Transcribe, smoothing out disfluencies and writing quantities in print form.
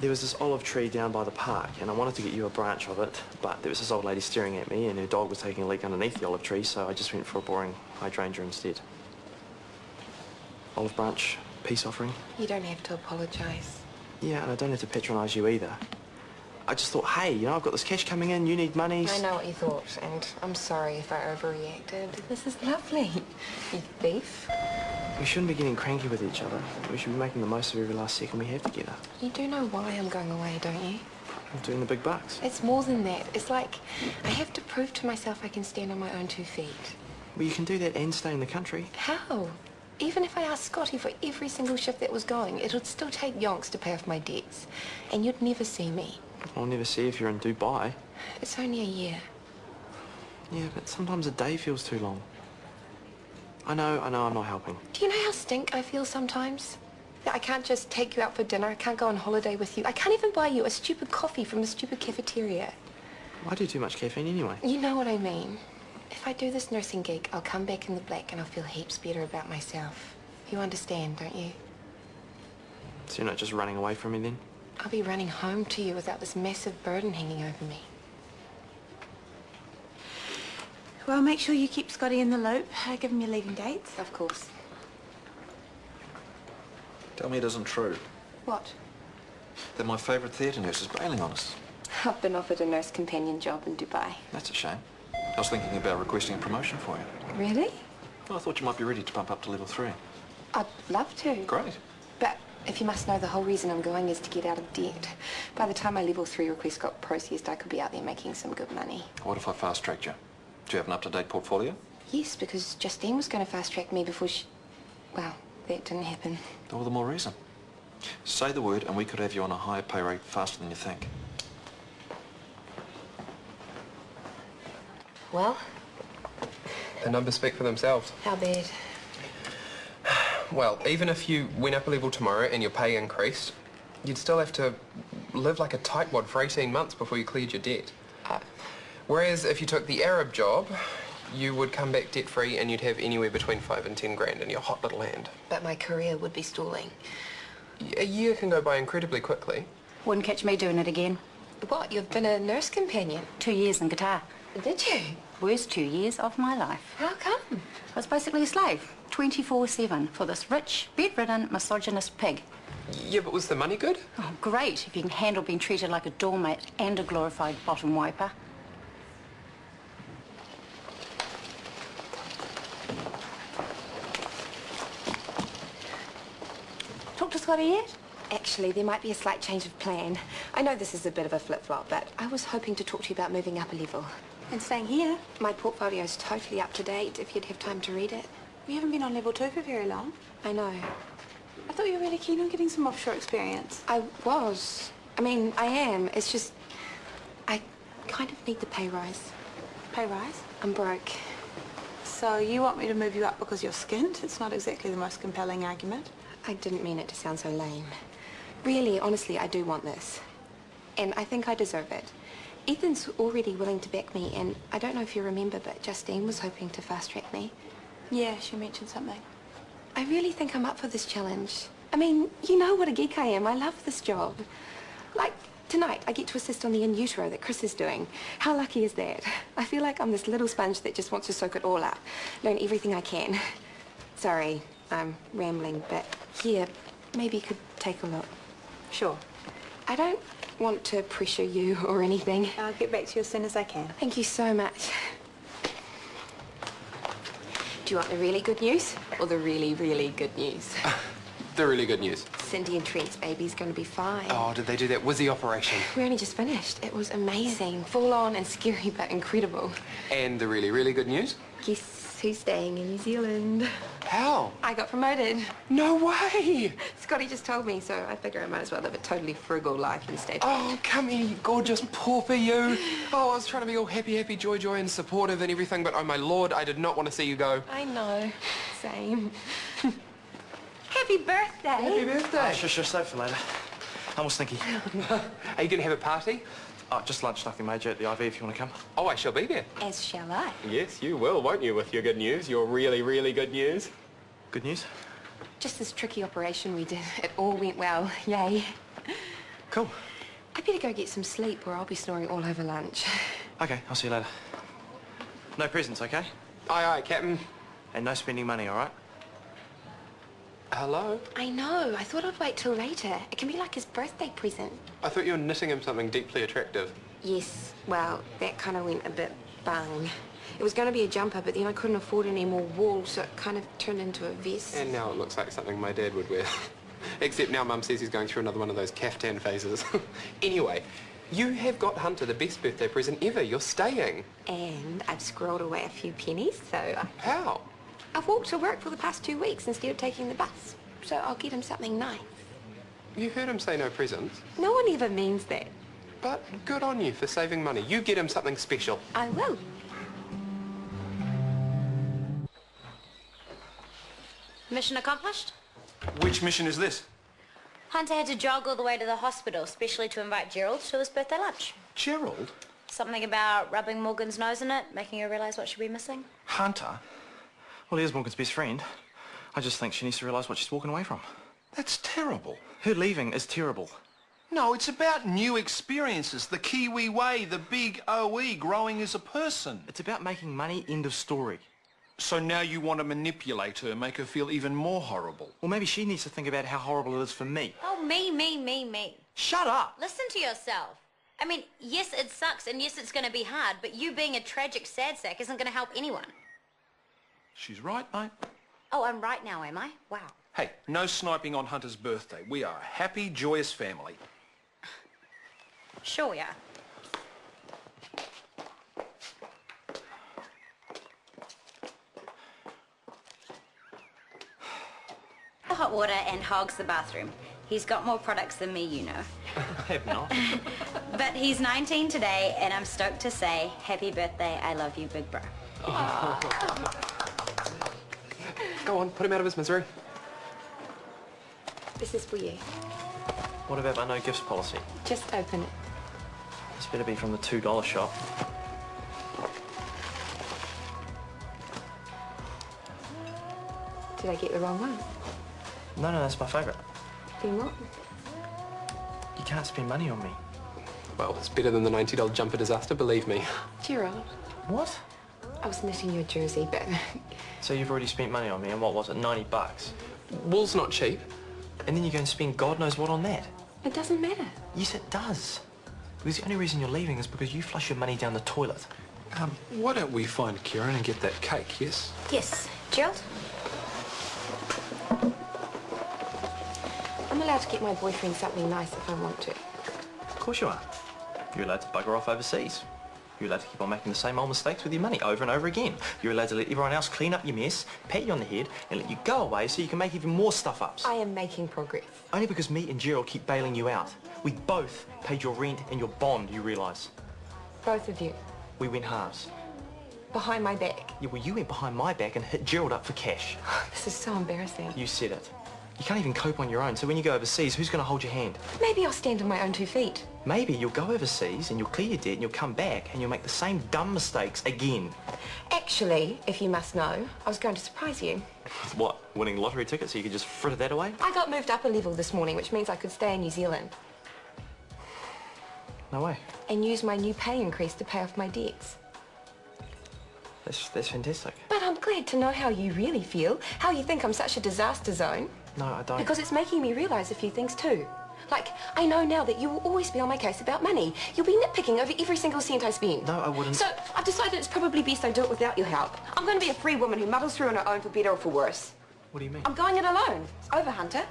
There was this olive tree down by the park, and I wanted to get you a branch of it, but there was this old lady staring at me, and her dog was taking a leak underneath the olive tree, so I just went for a boring hydrangea instead. Olive branch, peace offering. You don't have to apologise. Yeah, and I don't have to patronise you either. I just thought, hey, you know, I've got this cash coming in, you need money. I know what you thought, and I'm sorry if I overreacted. This is lovely, you thief. We shouldn't be getting cranky with each other. We should be making the most of every last second we have together. You do know why I'm going away, don't you? I'm doing the big bucks. It's more than that. It's like I have to prove to myself I can stand on my own 2 feet. Well, you can do that and stay in the country. How? Even if I asked Scotty for every single shift that was going, it would still take yonks to pay off my debts. And you'd never see me. I'll never see if you're in Dubai. It's only a year. Yeah, but sometimes a day feels too long. I know, I'm not helping. Do you know how stink I feel sometimes? That I can't just take you out for dinner, I can't go on holiday with you, I can't even buy you a stupid coffee from a stupid cafeteria. I do too much caffeine anyway. You know what I mean. If I do this nursing gig, I'll come back in the black and I'll feel heaps better about myself. You understand, don't you? So you're not just running away from me then? I'll be running home to you without this massive burden hanging over me. Well, make sure you keep Scotty in the loop. Give him your leaving dates. Of course. Tell me it isn't true. What? That my favourite theatre nurse is bailing on us. I've been offered a nurse companion job in Dubai. That's a shame. I was thinking about requesting a promotion for you. Really? Well, I thought you might be ready to bump up to level 3. I'd love to. Great. But if you must know, the whole reason I'm going is to get out of debt. By the time my level 3 request got processed, I could be out there making some good money. What if I fast-tracked you? Do you have an up-to-date portfolio? Yes, because Justine was going to fast-track me before she... Well, that didn't happen. All the more reason. Say the word and we could have you on a higher pay rate faster than you think. Well? The numbers speak for themselves. How bad? Well, even if you went up a level tomorrow and your pay increased, you'd still have to live like a tightwad for 18 months before you cleared your debt. Whereas if you took the Arab job, you would come back debt-free and you'd have anywhere between 5 and 10 grand in your hot little hand. But my career would be stalling. A year can go by incredibly quickly. Wouldn't catch me doing it again. What? You've been a nurse companion? 2 years in Qatar. Did you? Worst 2 years of my life. How come? I was basically a slave, 24/7, for this rich, bedridden, misogynist pig. Yeah, but was the money good? Oh, great, if you can handle being treated like a doormat and a glorified bottom wiper. Talk to Scotty yet? Actually, there might be a slight change of plan. I know this is a bit of a flip-flop, but I was hoping to talk to you about moving up a level. And staying here? My portfolio's totally up to date, if you'd have time to read it. We haven't been on level 2 for very long. I know. I thought you were really keen on getting some offshore experience. I was. I mean, I am. It's just... I kind of need the pay rise. Pay rise? I'm broke. So you want me to move you up because you're skint? It's not exactly the most compelling argument. I didn't mean it to sound so lame. Really, honestly, I do want this. And I think I deserve it. Ethan's already willing to back me, and I don't know if you remember, but Justine was hoping to fast-track me. Yeah, she mentioned something. I really think I'm up for this challenge. I mean, you know what a geek I am. I love this job. Like, tonight, I get to assist on the in utero that Chris is doing. How lucky is that? I feel like I'm this little sponge that just wants to soak it all up. Learn everything I can. Sorry, I'm rambling, but here, maybe you could take a look. Sure. I don't want to pressure you or anything. I'll get back to you as soon as I can. Thank you so much. Do you want the really good news or the really, really good news? The really good news. Cindy and Trent's baby's going to be fine. Oh, did they do that Wizzy operation? We only just finished. It was amazing. Full on and scary, but incredible. And the really, really good news? Guess who's staying in New Zealand? How? I got promoted. No way! Scotty just told me, so I figure I might as well live a totally frugal life instead. Oh, come here, you gorgeous pauper, you. Oh, I was trying to be all happy, happy, joy, joy, and supportive and everything, but oh my lord, I did not want to see you go. I know. Same. Happy birthday! Happy birthday! Oh, sure, save for later. I'm all stinky. Are you going to have a party? Oh, just lunch, nothing major at the IV if you want to come. Oh, I shall be there. As shall I. Yes, you will, won't you, with your good news, your really, really good news? Good news? Just this tricky operation we did. It all went well. Yay. Cool. I better go get some sleep or I'll be snoring all over lunch. Okay, I'll see you later. No presents, okay? Aye, aye, Captain. And no spending money, all right? Hello? I know. I thought I'd wait till later. It can be like his birthday present. I thought you were knitting him something deeply attractive. Yes, well, that kind of went a bit bung. It was going to be a jumper, but then I couldn't afford any more wool, so it kind of turned into a vest. And now it looks like something my dad would wear. Except now Mum says he's going through another one of those caftan phases. Anyway, you have got Hunter the best birthday present ever. You're staying. And I've squirreled away a few pennies, so How? I've walked to work for the past 2 weeks instead of taking the bus. So I'll get him something nice. You heard him say no presents. No one ever means that. But good on you for saving money. You get him something special. I will. Mission accomplished? Which mission is this? Hunter had to jog all the way to the hospital, especially to invite Gerald to his birthday lunch. Gerald? Something about rubbing Morgan's nose in it, making her realise what she'd be missing. Hunter? Well, he is Morgan's best friend. I just think she needs to realise what she's walking away from. That's terrible. Her leaving is terrible. No, it's about new experiences, the Kiwi way, the big OE, growing as a person. It's about making money, end of story. So now you want to manipulate her, make her feel even more horrible. Well, maybe she needs to think about how horrible it is for me. Oh, me. Shut up! Listen to yourself. I mean, yes, it sucks, and yes, it's going to be hard, but you being a tragic sad sack isn't going to help anyone. She's right, mate. Oh, I'm right now, am I? Wow. Hey, no sniping on Hunter's birthday. We are a happy, joyous family. Sure we are. The hot water and hogs the bathroom. He's got more products than me, you know. I have not. But he's 19 today, and I'm stoked to say, happy birthday, I love you, big bro. Go on, put him out of his misery. This is for you. What about my no gifts policy? Just open it. This better be from the $2 shop. Did I get the wrong one? No, that's my favourite. Then what? You can't spend money on me. Well, it's better than the $90 jumper disaster, believe me. Gerald, What? I was knitting your jersey, but So you've already spent money on me, and what was it, 90 bucks? Wool's not cheap. And then you go and spend God knows what on that. it doesn't matter. Yes, it does. Because the only reason you're leaving is because you flush your money down the toilet. Why don't we find Kieran and get that cake, yes? Yes. Gerald? I'm allowed to get my boyfriend something nice if I want to. Of course you are. You're allowed to bugger off overseas. You're allowed to keep on making the same old mistakes with your money over and over again. You're allowed to let everyone else clean up your mess, pat you on the head, and let you go away so you can make even more stuff-ups. I am making progress. Only because me and Gerald keep bailing you out. We both paid your rent and your bond, you realise. Both of you. We went halves. Behind my back. Yeah, well, you went behind my back and hit Gerald up for cash. This is so embarrassing. You said it. You can't even cope on your own, so when you go overseas, who's going to hold your hand? Maybe I'll stand on my own 2 feet. Maybe you'll go overseas and you'll clear your debt and you'll come back and you'll make the same dumb mistakes again. Actually, if you must know, I was going to surprise you. What, winning lottery tickets so you could just fritter that away? I got moved up a level this morning, which means I could stay in New Zealand No way. and use my new pay increase to pay off my debts. That's fantastic. But I'm glad to know how you really feel, how you think I'm such a disaster zone, No, I don't. because it's making me realise a few things too. Like, I know now that you will always be on my case about money. You'll be nitpicking over every single cent I spend. No, I wouldn't. So I've decided it's probably best I do it without your help. I'm going to be a free woman who muddles through on her own for better or for worse. What do you mean? I'm going it alone. It's over, Hunter.